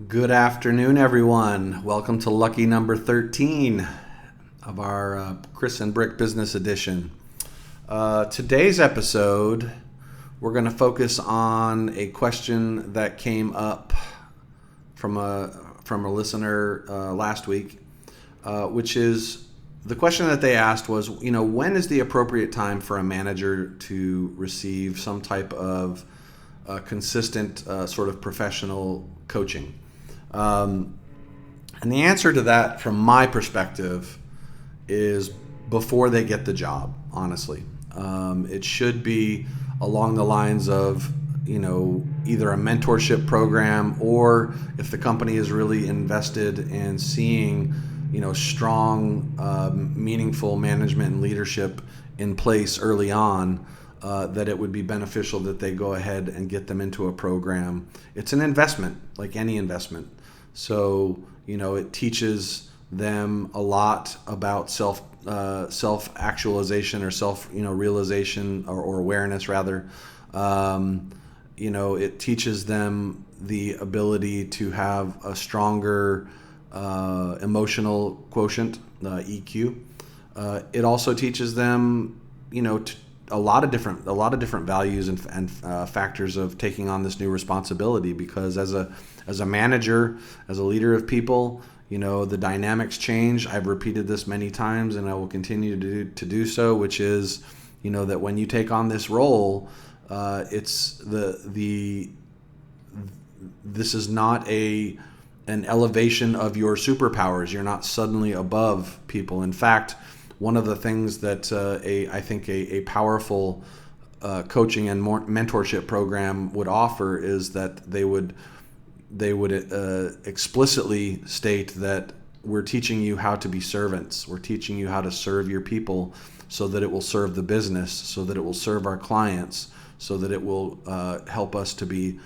Good afternoon, everyone. Welcome to lucky number 13 of our Chris and Brick Business Edition. Today's episode, we're going to focus on a question that came up from a listener last week, which is the question that they asked was, when is the appropriate time for a manager to receive some type of consistent sort of professional coaching? And the answer to that, from my perspective, is before they get the job, honestly. It should be along the lines of, either a mentorship program, or if the company is really invested in seeing, strong, meaningful management and leadership in place early on, that it would be beneficial that they go ahead and get them into a program. It's an investment, like any investment. So, it teaches them a lot about self actualization or self realization or awareness rather. It teaches them the ability to have a stronger emotional quotient, EQ. It also teaches them, a lot of different values and factors of taking on this new responsibility, because as a manager, as a leader of people, the dynamics change. I've repeated this many times and I will continue to do so, which is, that when you take on this role, it's this is not an elevation of your superpowers. You're not suddenly above people. In fact, one of the things that I think a powerful coaching and mentorship program would offer is that they would explicitly state that we're teaching you how to be servants. We're teaching you how to serve your people so that it will serve the business, so that it will serve our clients, so that it will help us to be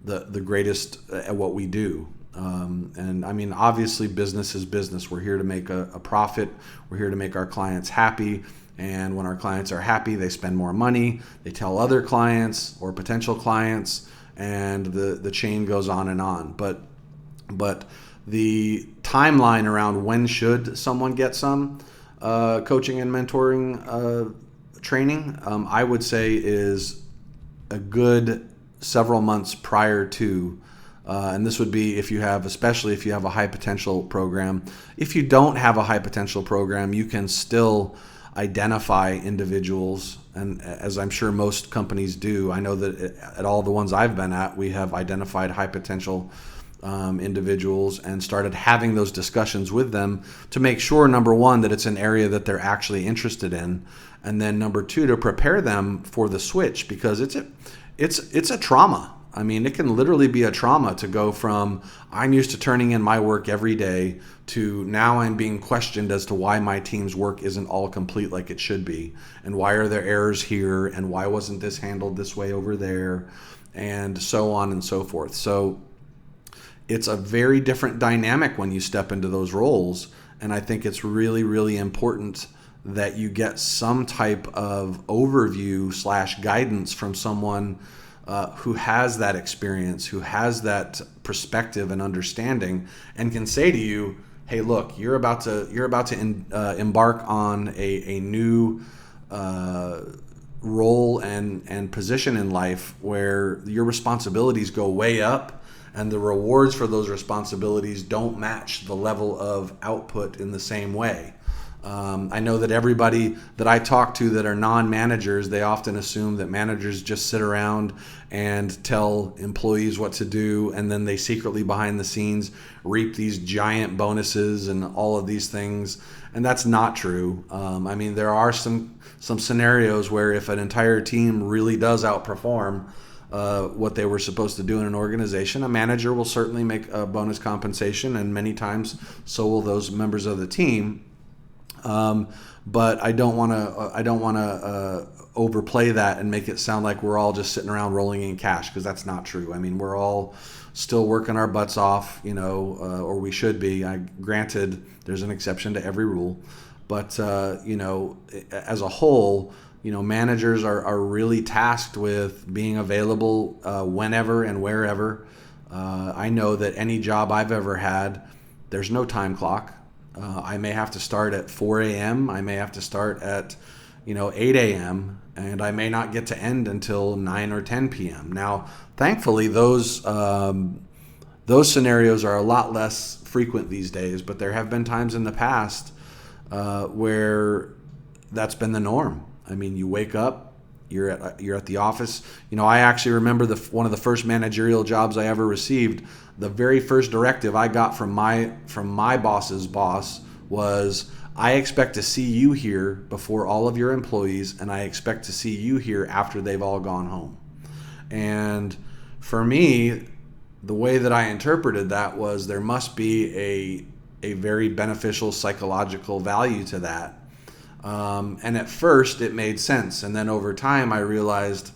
the greatest at what we do. And I mean, obviously, business is business. We're here to make a profit. We're here to make our clients happy. And when our clients are happy, they spend more money. They tell other clients or potential clients, and the chain goes on and on. But the timeline around when should someone get some coaching and mentoring training, I would say, is a good several months prior to. And this would be especially if you have a high potential program. If you don't have a high potential program, you can still identify individuals, and as I'm sure most companies do. I know that at all the ones I've been at, we have identified high potential individuals and started having those discussions with them to make sure, number one, that it's an area that they're actually interested in, and then number two, to prepare them for the switch, because it's a trauma. I mean, it can literally be a trauma to go from I'm used to turning in my work every day to now I'm being questioned as to why my team's work isn't all complete like it should be, and why are there errors here, and why wasn't this handled this way over there, and so on and so forth. So it's a very different dynamic when you step into those roles, and I think it's really, really important that you get some type of overview / guidance from someone who has that experience, who has that perspective and understanding, and can say to you, "Hey, look, you're about to embark on a new role and position in life where your responsibilities go way up, and the rewards for those responsibilities don't match the level of output in the same way." I know that everybody that I talk to that are non-managers, they often assume that managers just sit around and tell employees what to do, and then they secretly behind the scenes reap these giant bonuses and all of these things. And that's not true. I mean, there are some scenarios where if an entire team really does outperform what they were supposed to do in an organization, a manager will certainly make a bonus compensation, and many times so will those members of the team. But I don't want to overplay that and make it sound like we're all just sitting around rolling in cash, because that's not true. I mean, we're all still working our butts off, or we should be. Granted, there's an exception to every rule, but as a whole, managers are really tasked with being available whenever and wherever I know that any job I've ever had, there's no time clock. I may have to start at 4 a.m. I may have to start at 8 a.m. and I may not get to end until 9 or 10 p.m. Now, thankfully, those scenarios are a lot less frequent these days, but there have been times in the past where that's been the norm. I mean, you wake up, you're at the office. I actually remember one of the first managerial jobs I ever received. The very first directive I got from my boss's boss was, I expect to see you here before all of your employees, and I expect to see you here after they've all gone home. And for me, the way that I interpreted that was there must be a very beneficial psychological value to that. And at first it made sense. And then over time I realized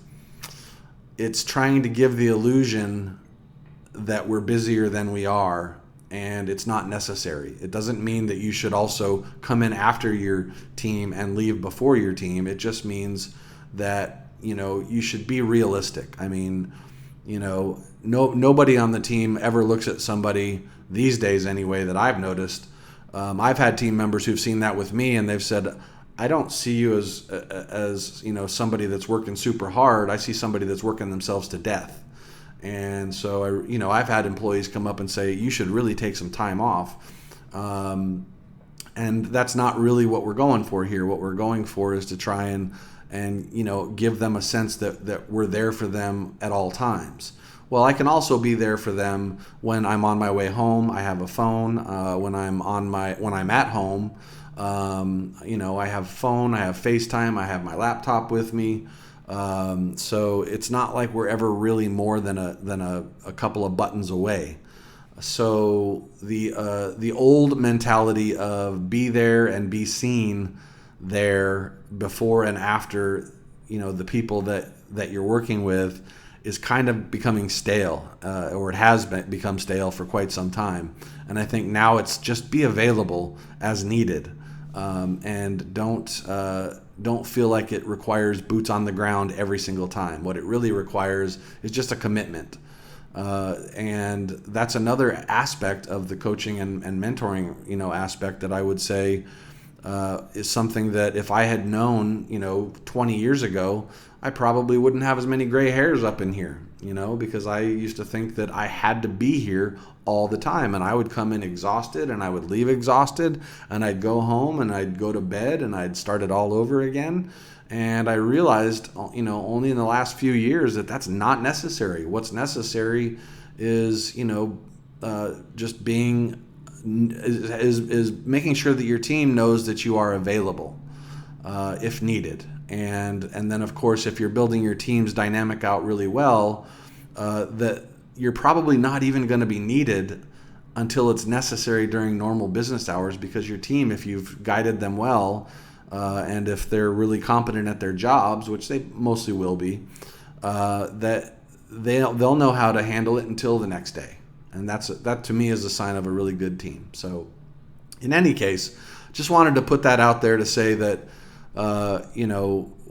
it's trying to give the illusion that we're busier than we are, and it's not necessary. It doesn't mean that you should also come in after your team and leave before your team. It just means that, you should be realistic. I mean, nobody on the team ever looks at somebody these days anyway that I've noticed. I've had team members who've seen that with me, and they've said, I don't see you as somebody that's working super hard. I see somebody that's working themselves to death. And so I've had employees come up and say, you should really take some time off. And that's not really what we're going for here. What we're going for is to try and give them a sense that we're there for them at all times. Well, I can also be there for them when I'm on my way home. I have a phone. When I'm at home, I have phone. I have FaceTime. I have my laptop with me. So it's not like we're ever really more than a couple of buttons away. So the old mentality of be there and be seen there before and after the people that you're working with is kind of becoming stale, or it has become stale for quite some time. And I think now it's just be available as needed, and don't feel like it requires boots on the ground every single time. What it really requires is just a commitment. And that's another aspect of the coaching and mentoring, aspect that I would say is something that if I had known, 20 years ago, I probably wouldn't have as many gray hairs up in here, because I used to think that I had to be here all the time, and I would come in exhausted and I would leave exhausted, and I'd go home and I'd go to bed and I'd start it all over again. And I realized, only in the last few years that that's not necessary. What's necessary is, just being is making sure that your team knows that you are available if needed. And then, of course, if you're building your team's dynamic out really well, that you're probably not even going to be needed until it's necessary during normal business hours, because your team, if you've guided them well, and if they're really competent at their jobs, which they mostly will be, that they'll know how to handle it until the next day. And that to me is a sign of a really good team. So in any case, just wanted to put that out there to say that,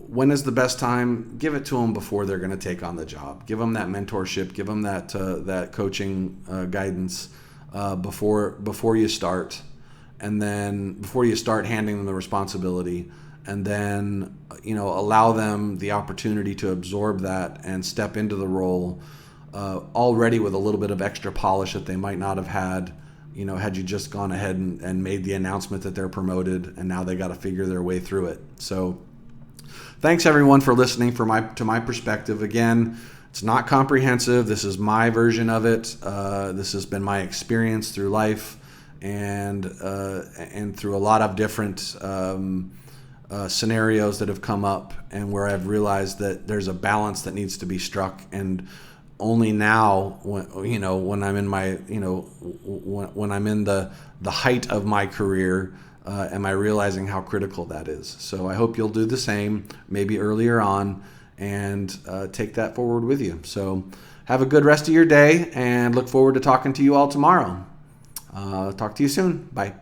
when is the best time? Give it to them before they're going to take on the job. Give them that mentorship. Give them that coaching guidance before you start. And then before you start handing them the responsibility, and then allow them the opportunity to absorb that and step into the role already with a little bit of extra polish that they might not have had had you just gone ahead and made the announcement that they're promoted, and now they got to figure their way through it. So thanks everyone for listening to my perspective. Again, it's not comprehensive. This is my version of it. This has been my experience through life, and through a lot of different scenarios that have come up, and where I've realized that there's a balance that needs to be struck. And only now, when I'm in my, when I'm in the height of my career, am I realizing how critical that is. So I hope you'll do the same, maybe earlier on, and take that forward with you. So have a good rest of your day, and look forward to talking to you all tomorrow. Talk to you soon. Bye.